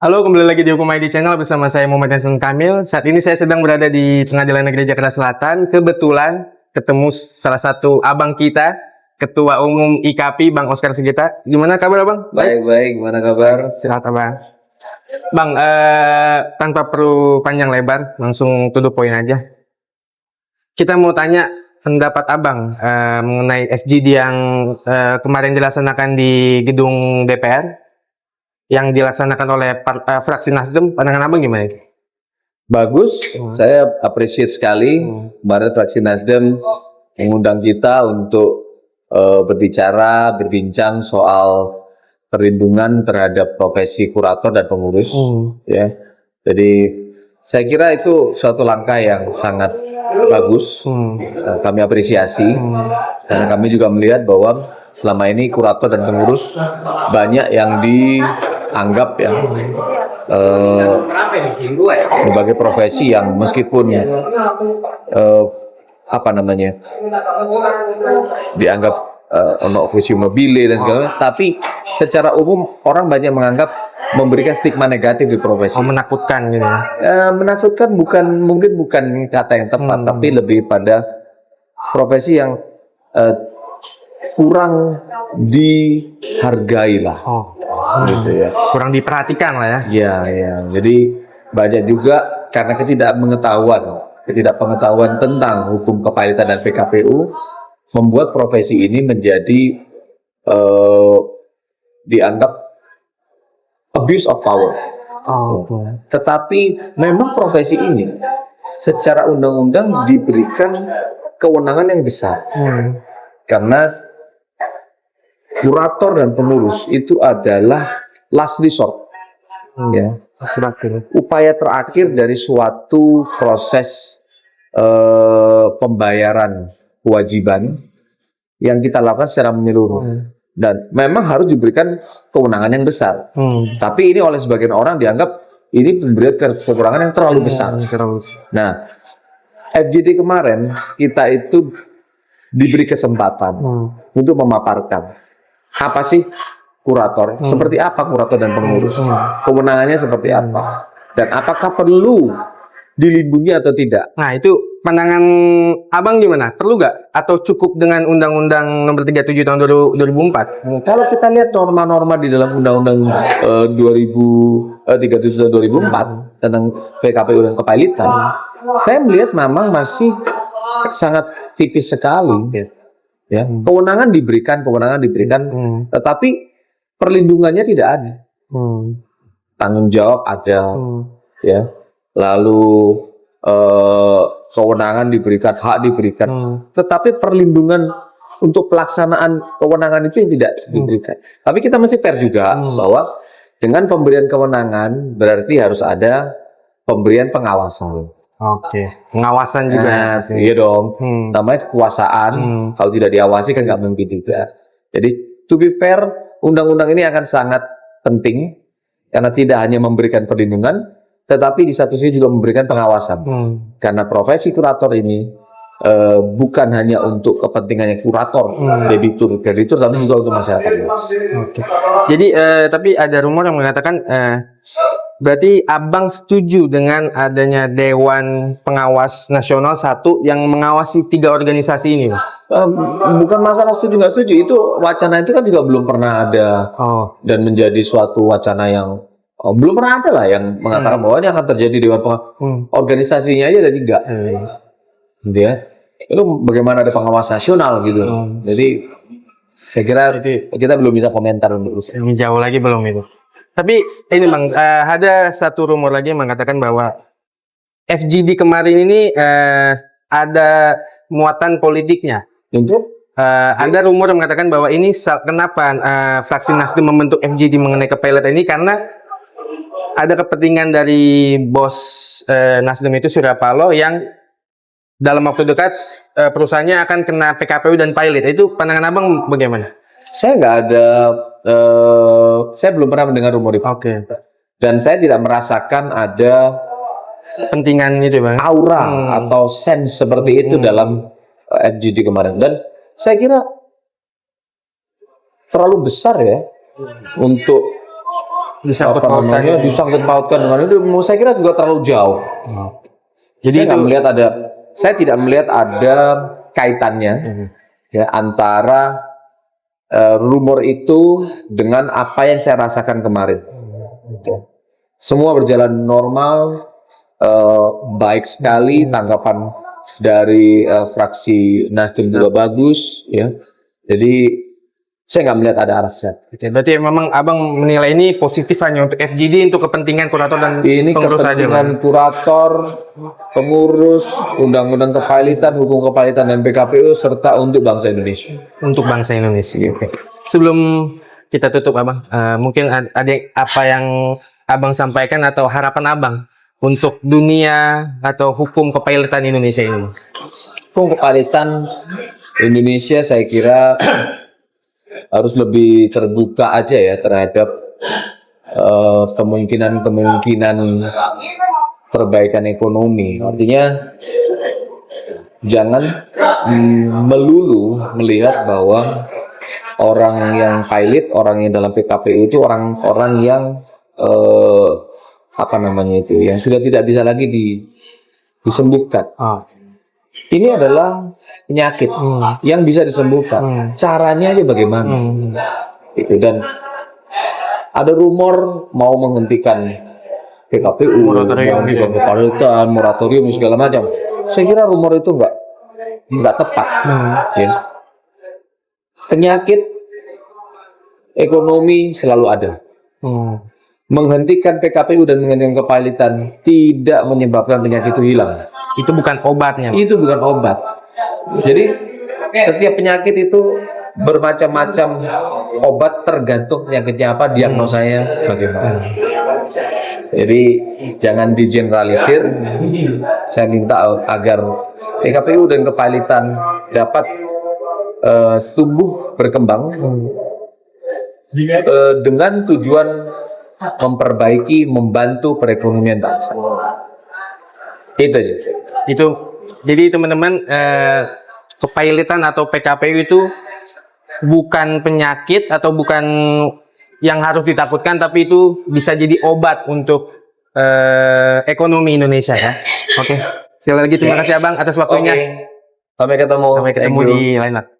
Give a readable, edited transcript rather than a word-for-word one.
Halo, kembali lagi di Hukum ID Channel bersama saya Muhammad Hasan Kamil. Saat ini saya sedang berada di Pengadilan Negeri Jakarta Selatan. Kebetulan ketemu salah satu abang kita, Ketua Umum IKAPI, Bang Oscar Sigita. Gimana kabar, Bang? Baik, gimana kabar? Sehat, Abang. Bang, tanpa perlu panjang lebar, langsung to the point aja. Kita mau tanya pendapat Abang mengenai SGD yang kemarin dilaksanakan di gedung DPR. Yang dilaksanakan oleh fraksi Nasdem, pandangan Abang gimana itu? Bagus, saya appreciate sekali kemarin fraksi Nasdem mengundang kita untuk berbincang soal perlindungan terhadap profesi kurator dan pengurus. Ya, jadi saya kira itu suatu langkah yang sangat bagus. Kami apresiasi karena kami juga melihat bahwa selama ini kurator dan pengurus banyak yang dianggap ya sebagai profesi yang meskipun dianggap ono officio mobile dan segala macam, tapi secara umum orang banyak menganggap memberikan stigma negatif di profesi. Menakutkan gitu ya? Menakutkan mungkin bukan kata yang tepat, tapi lebih pada profesi yang kurang dihargai lah, gitu ya. Kurang diperhatikan lah ya. Ya. Jadi banyak juga karena ketidakpengetahuan tentang hukum kepailitan dan PKPU membuat profesi ini menjadi dianggap abuse of power. Tetapi memang profesi ini secara undang-undang diberikan kewenangan yang besar. Karena kurator dan pengurus itu adalah last resort, ya, upaya terakhir dari suatu proses pembayaran kewajiban yang kita lakukan secara menyeluruh, dan memang harus diberikan kewenangan yang besar. Tapi ini oleh sebagian orang dianggap ini pemberian kekurangan yang terlalu besar. Nah, FGD kemarin kita itu diberi kesempatan untuk memaparkan apa sih kurator, seperti apa kurator dan pengurus, kewenangannya seperti apa, dan apakah perlu dilindungi atau tidak. Nah, itu pandangan Abang gimana? Perlu nggak? Atau cukup dengan Undang-Undang Nomor 37 Tahun 2004? Kalau kita lihat norma-norma di dalam Undang-Undang 37 Tahun 2004 tentang PKPU dan kepailitan, saya melihat memang masih sangat tipis sekali. Ya, kewenangan diberikan, tetapi perlindungannya tidak ada. Tanggung jawab ada, ya. Lalu kewenangan diberikan, hak diberikan, tetapi perlindungan untuk pelaksanaan kewenangan itu yang tidak diberikan. Tapi kita mesti fair juga bahwa dengan pemberian kewenangan berarti harus ada pemberian pengawasan. Pengawasan juga. Iya dong. Namanya kekuasaan. Kalau tidak diawasi kan nggak mungkin juga. Jadi to be fair, undang-undang ini akan sangat penting karena tidak hanya memberikan perlindungan, tetapi di satu sisi juga memberikan pengawasan. Karena profesi kurator ini bukan hanya untuk kepentingannya kurator, kreditur, tapi juga untuk masyarakat. Jadi tapi ada rumor yang mengatakan berarti Abang setuju dengan adanya Dewan Pengawas Nasional 1 yang mengawasi 3 organisasi ini, Bang? Bukan masalah setuju nggak setuju, itu wacana itu kan juga belum pernah ada dan menjadi suatu wacana yang belum pernah ada lah yang mengatakan bahwa ini akan terjadi Dewan Pengawas. Organisasinya aja ada 3, gitu ya. Itu bagaimana ada pengawas nasional gitu. Jadi saya kira kita belum bisa komentar untuk itu. Jauh lagi belum itu. Tapi ini Bang, ada satu rumor lagi yang mengatakan bahwa FGD kemarin ini ada muatan politiknya. Ada rumor yang mengatakan bahwa ini kenapa fraksi Nasdem membentuk FGD mengenai kepailitan ini karena ada kepentingan dari bos Nasdem itu Surya Paloh yang dalam waktu dekat perusahaannya akan kena PKPU dan pilot. Itu pandangan Abang bagaimana? Saya nggak ada, saya belum pernah mendengar rumor itu. Dan saya tidak merasakan ada kepentingan itu, Bang, aura atau sense seperti itu dalam FGD kemarin. Dan saya kira terlalu besar ya untuk disangkut apa namanya, pautan. disangkut pautkan dengan itu, menurut saya kira juga terlalu jauh. Jadi Saya itu nggak melihat ada, saya tidak melihat ada kaitannya ya antara rumor itu dengan apa yang saya rasakan kemarin. Semua berjalan normal, baik sekali, tanggapan dari fraksi Nasdem juga bagus, ya. Jadi saya nggak melihat ada alasan. Oke, berarti memang abang menilai ini positif hanya untuk FGD, untuk kepentingan kurator dan Ini pengurus saja, Bang. kepentingan kurator, pengurus, undang-undang kepahilitan, hukum kepahilitan dan PKPU serta untuk bangsa Indonesia. Untuk bangsa Indonesia. Oke. Sebelum kita tutup, abang, mungkin ada apa yang abang sampaikan atau harapan abang untuk dunia atau hukum kepahilitan Indonesia ini? Hukum kepahilitan Indonesia saya kira harus lebih terbuka aja ya terhadap kemungkinan perbaikan ekonomi. Artinya jangan melulu melihat bahwa orang yang pilot, orang yang dalam PKPU itu orang-orang yang apa namanya itu, yang sudah tidak bisa lagi disembuhkan. Ini adalah penyakit yang bisa disembuhkan. Caranya aja bagaimana? Itu. Dan ada rumor mau menghentikan PKPU, menghentikan kepahilitan, moratorium segala macam. Saya kira rumor itu nggak tepat. Ya. Penyakit ekonomi selalu ada. Menghentikan PKPU dan menghentikan kepahilitan tidak menyebabkan penyakit itu hilang. Itu bukan obatnya. Itu bukan obat. Jadi setiap penyakit itu bermacam-macam obat tergantung penyakitnya apa, diagnosanya bagaimana. Jadi jangan digeneralisir. Saya minta agar PKPU dan kepahilitan dapat tumbuh berkembang dengan tujuan memperbaiki, membantu perekonomian bangsa. Itu aja. Itu, jadi teman-teman, kepahilitan atau PKPU itu bukan penyakit atau bukan yang harus ditakutkan, tapi itu bisa jadi obat untuk ekonomi Indonesia ya. Oke. Sekali lagi terima kasih abang atas waktunya. Sampai ketemu. Sampai ketemu di lain waktu.